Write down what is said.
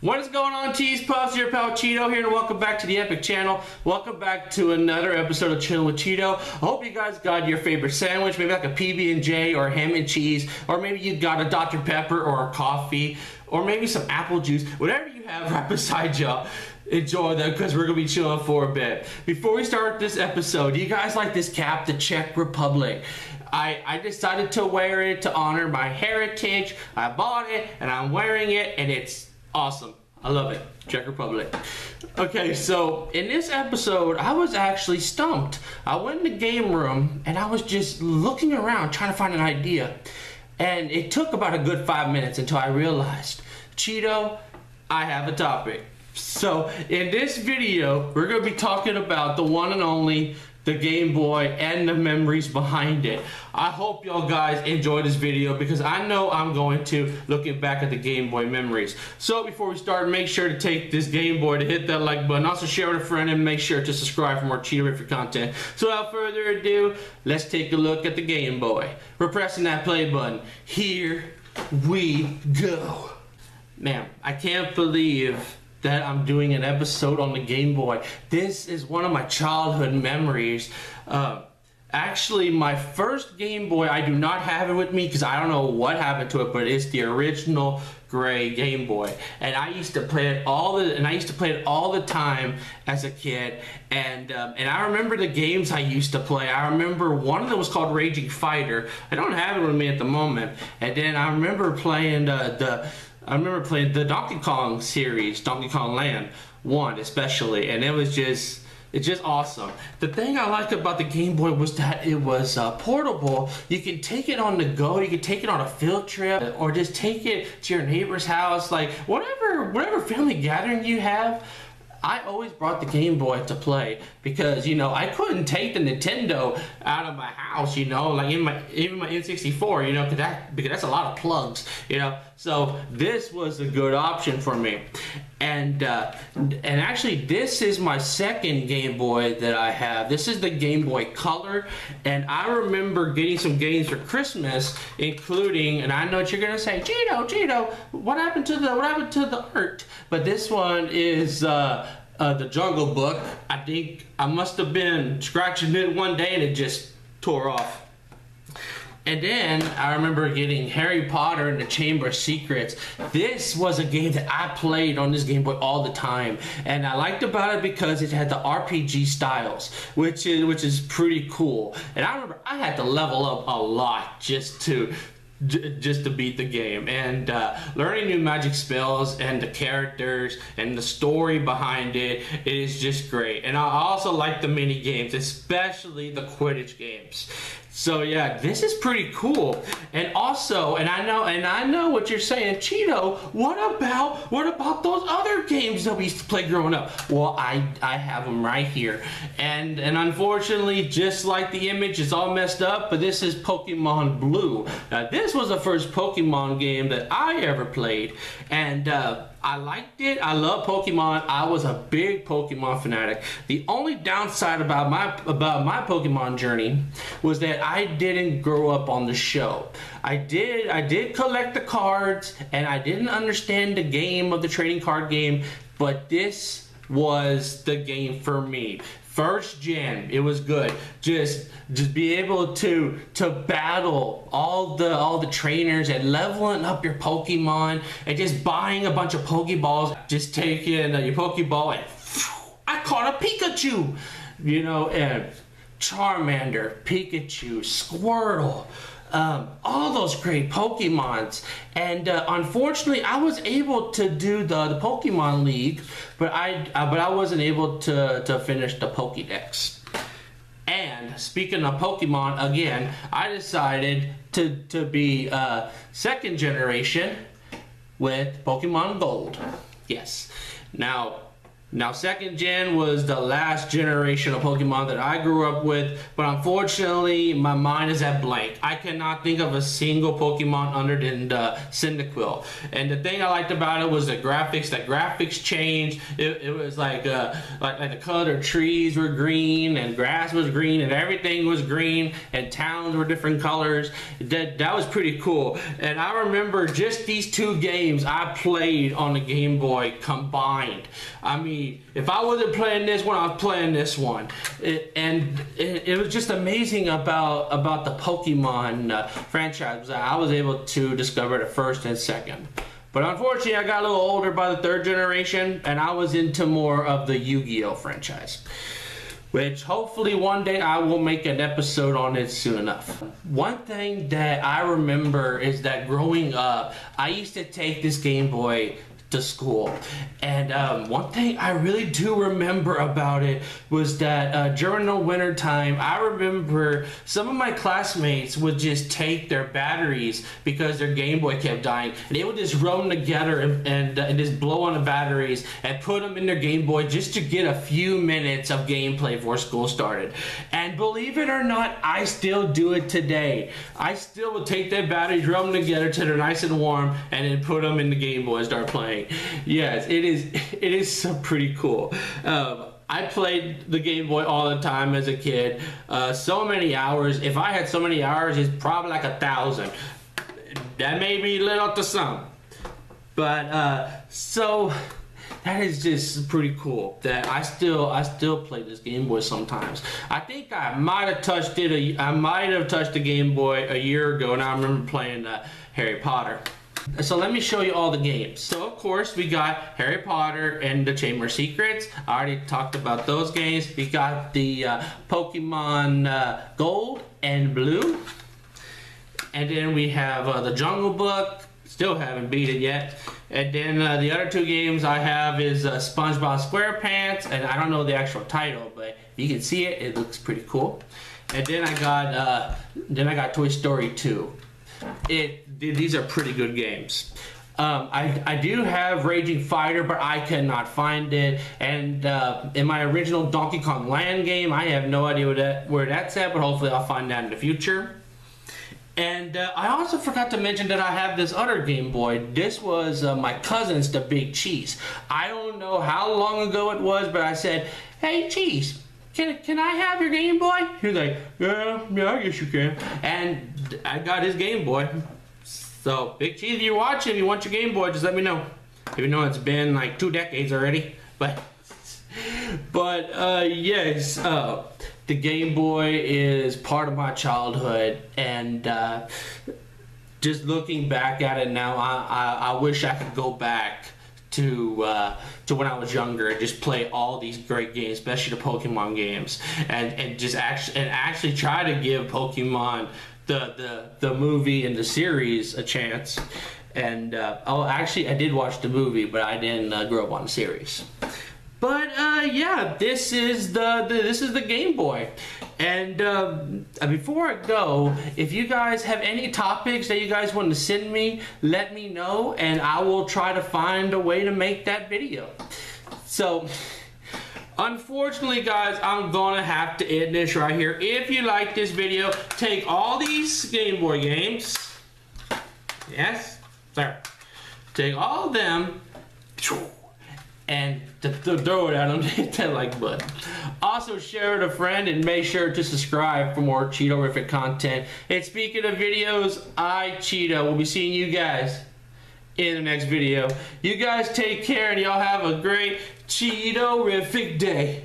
What is going on, Cheesepuffs? Your pal Cheeto here, and welcome back to the Epic channel. Welcome back to another episode of Chillen with Cheeto. I hope you guys got your favorite sandwich, maybe like a PB&J or ham and cheese, or maybe you got a Dr. Pepper or a coffee, or maybe some apple juice. Whatever you have right beside y'all, enjoy them because we're going to be chilling for a bit. Before we start this episode, do you guys like this cap, the Czech Republic? I decided to wear it to honor my heritage. I bought it, and I'm wearing it, and it's awesome. I love it. Czech Republic. Okay, so in this episode, I was actually stumped. I went in the game room and I was just looking around trying to find an idea. And it took about a good 5 minutes until I realized, Cheeto, I have a topic. So in this video, we're going to be talking about the one and only, the Game Boy, and the memories behind it. I hope y'all guys enjoy this video because I know I'm going to, looking back at the Game Boy memories. So before we start, make sure to take this Game Boy to hit that like button. Also share with a friend and make sure to subscribe for more cheetoriffic content. So without further ado, let's take a look at the Game Boy. We're pressing that play button. Here we go. Man, I can't believe that I'm doing an episode on the Game Boy. This is one of my childhood memories. Actually, my first Game Boy, I do not have it with me because I don't know what happened to it, but it's the original gray Game Boy, and I used to play it all the time as a kid. And I remember the games I used to play. I remember one of them was called Raging Fighter. I don't have it with me at the moment. And then I remember playing the Donkey Kong series, Donkey Kong Land 1 especially, and it's just awesome. The thing I liked about the Game Boy was that it was portable. You can take it on the go, you can take it on a field trip, or just take it to your neighbor's house, like whatever family gathering you have. I always brought the Game Boy to play because, you know, I couldn't take the Nintendo out of my house, you know, like even my N64, you know, because that's a lot of plugs, you know. So this was a good option for me. And actually this is my second Game Boy that I have. This is the Game Boy Color, and I remember getting some games for Christmas, including, and I know what you're gonna say, Cheeto, what happened to the art? But this one is the Jungle Book. I think I must have been scratching it one day and it just tore off. And then I remember getting Harry Potter and the Chamber of Secrets. This was a game that I played on this Game Boy all the time, and I liked about it because it had the RPG styles, which is pretty cool. And I remember I had to level up a lot just to beat the game, and learning new magic spells and the characters and the story behind it is just great. And I also like the mini games, especially the Quidditch games. So yeah, this is pretty cool. And also, and I know what you're saying, Cheeto, what about those other games that we used to play growing up? Well, I have them right here. And unfortunately, just like the image, it's all messed up, but this is Pokemon Blue. Now, this was the first Pokemon game that I ever played, and I liked it. I love Pokemon. I was a big Pokemon fanatic. The only downside about my Pokemon journey was that I didn't grow up on the show. I did collect the cards, and I didn't understand the game of the trading card game, but this was the game for me. First gen, it was good. Just be able to battle all the trainers and leveling up your Pokemon and just buying a bunch of Pokeballs. Just taking your Pokeball and I caught a Pikachu, you know, and Charmander, Pikachu, Squirtle. All those great Pokemons, and unfortunately I was able to do the Pokemon League, but I wasn't able to finish the Pokédex. And speaking of Pokemon, again, I decided to be second generation with Pokemon Gold. Yes. Now, Now, second gen was the last generation of Pokemon that I grew up with, but unfortunately, my mind is at blank. I cannot think of a single Pokemon other than the Cyndaquil. And the thing I liked about it was the graphics. The graphics changed. It was like the color of trees were green, and grass was green, and everything was green, and towns were different colors. That was pretty cool. And I remember just these two games I played on the Game Boy combined. I mean, if I wasn't playing this one, I was playing this one. It was just amazing about the Pokemon franchise. I was able to discover the first and second. But unfortunately, I got a little older by the third generation, and I was into more of the Yu-Gi-Oh franchise, which hopefully one day I will make an episode on it soon enough. One thing that I remember is that growing up, I used to take this Game Boy to school, and one thing I really do remember about it was that during the winter time, I remember some of my classmates would just take their batteries because their Game Boy kept dying, and they would just rub them together and just blow on the batteries and put them in their Game Boy just to get a few minutes of gameplay before school started. And believe it or not, I still do it today. I still will take their batteries, rub them together till they're nice and warm, and then put them in the Game Boy and start playing. Yes, it is so pretty cool. I played the Game Boy all the time as a kid. So many hours. If I had so many hours, it's probably like 1,000. That may be little to some. But so that is just pretty cool that I still play this Game Boy sometimes. I think I might have touched it. I might have touched the Game Boy a year ago, and I remember playing Harry Potter. So let me show you all the games. So of course we got Harry Potter and the Chamber of Secrets. I already talked about those games. We got the Pokemon Gold and Blue. And then we have the Jungle Book. Still haven't beat it yet. And then the other two games I have is SpongeBob SquarePants, and I don't know the actual title, but you can see it. It looks pretty cool. And then I got Toy Story 2. These are pretty good games. I do have Raging Fighter, but I cannot find it. And in my original Donkey Kong Land game, I have no idea where that's at, but hopefully I'll find that in the future. And I also forgot to mention that I have this other Game Boy. This was my cousin's, the Big Cheese. I don't know how long ago it was, but I said, "Hey, Cheese, can I have your Game Boy?" He was like, yeah, I guess you can. And I got his Game Boy. So, Big Cheese, if you're watching, if you want your Game Boy, just let me know. Even though it's been like 2 decades already. But yes, the Game Boy is part of my childhood. And just looking back at it now, I wish I could go back to when I was younger and just play all these great games, especially the Pokemon games, and just actually try to give Pokemon the movie and the series a chance. And actually I did watch the movie, but I didn't grow up on the series. But yeah, this is the Game Boy. And before I go, if you guys have any topics that you guys want to send me, let me know, and I will try to find a way to make that video. So, unfortunately, guys, I'm gonna have to end this right here. If you like this video, take all these Game Boy games. Yes, sir. Take all of them and throw it at them, hit that like button. Also share it with a friend, and make sure to subscribe for more Cheetoriffic content. And speaking of videos, Cheeto will be seeing you guys in the next video. You guys take care, and y'all have a great Cheetoriffic day.